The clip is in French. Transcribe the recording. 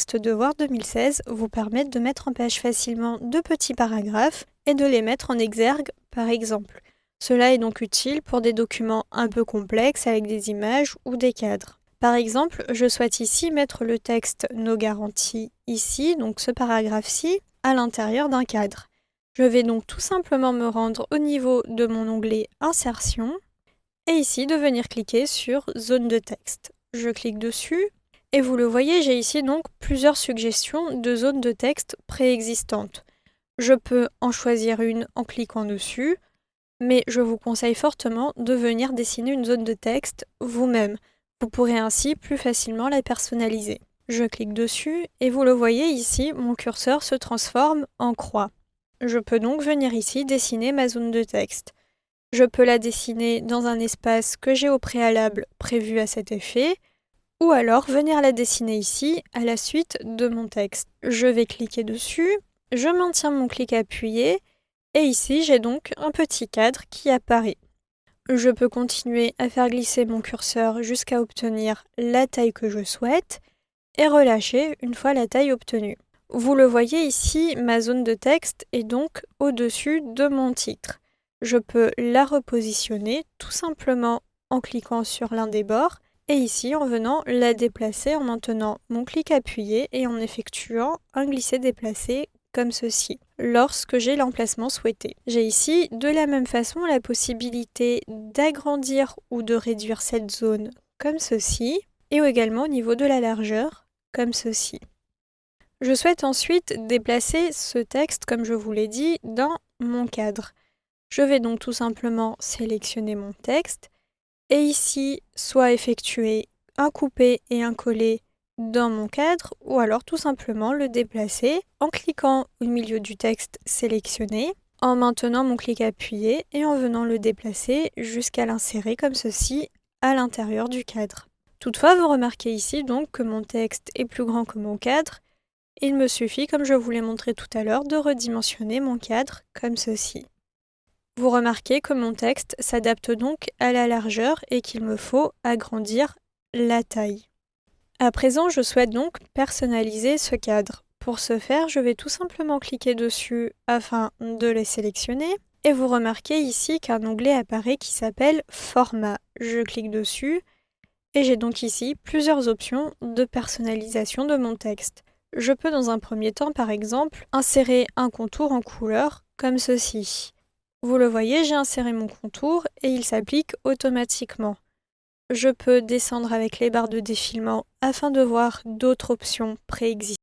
textes de Word 2016 vous permettent de mettre en page facilement de petits paragraphes et de les mettre en exergue, par exemple. Cela est donc utile pour des documents un peu complexes avec des images ou des cadres. Par exemple, je souhaite ici mettre le texte « Nos garanties » ici, donc ce paragraphe-ci, à l'intérieur d'un cadre. Je vais donc tout simplement me rendre au niveau de mon onglet « Insertion » et ici de venir cliquer sur « Zone de texte ». Je clique dessus et vous le voyez, j'ai ici donc plusieurs suggestions de zones de texte préexistantes. Je peux en choisir une en cliquant dessus, mais je vous conseille fortement de venir dessiner une zone de texte vous-même. Vous pourrez ainsi plus facilement la personnaliser. Je clique dessus et vous le voyez ici, mon curseur se transforme en croix. Je peux donc venir ici dessiner ma zone de texte. Je peux la dessiner dans un espace que j'ai au préalable prévu à cet effet, ou alors venir la dessiner ici à la suite de mon texte. Je vais cliquer dessus, je maintiens mon clic appuyé, et ici j'ai donc un petit cadre qui apparaît. Je peux continuer à faire glisser mon curseur jusqu'à obtenir la taille que je souhaite et relâcher une fois la taille obtenue. Vous le voyez ici, ma zone de texte est donc au-dessus de mon titre. Je peux la repositionner tout simplement en cliquant sur l'un des bords et ici en venant la déplacer en maintenant mon clic appuyé et en effectuant un glisser-déplacer comme ceci, lorsque j'ai l'emplacement souhaité. J'ai ici de la même façon la possibilité d'agrandir ou de réduire cette zone comme ceci, et également au niveau de la largeur comme ceci. Je souhaite ensuite déplacer ce texte, comme je vous l'ai dit, dans mon cadre. Je vais donc tout simplement sélectionner mon texte, et ici, soit effectuer un coupé et un collé dans mon cadre, ou alors tout simplement le déplacer en cliquant au milieu du texte sélectionné, en maintenant mon clic appuyé et en venant le déplacer jusqu'à l'insérer comme ceci à l'intérieur du cadre. Toutefois, vous remarquez ici donc que mon texte est plus grand que mon cadre. Il me suffit, comme je vous l'ai montré tout à l'heure, de redimensionner mon cadre comme ceci. Vous remarquez que mon texte s'adapte donc à la largeur et qu'il me faut agrandir la taille. À présent, je souhaite donc personnaliser ce cadre. Pour ce faire, je vais tout simplement cliquer dessus afin de les sélectionner. Et vous remarquez ici qu'un onglet apparaît qui s'appelle « Format ». Je clique dessus et j'ai donc ici plusieurs options de personnalisation de mon texte. Je peux dans un premier temps, par exemple, insérer un contour en couleur comme ceci. Vous le voyez, j'ai inséré mon contour et il s'applique automatiquement. Je peux descendre avec les barres de défilement afin de voir d'autres options préexistantes.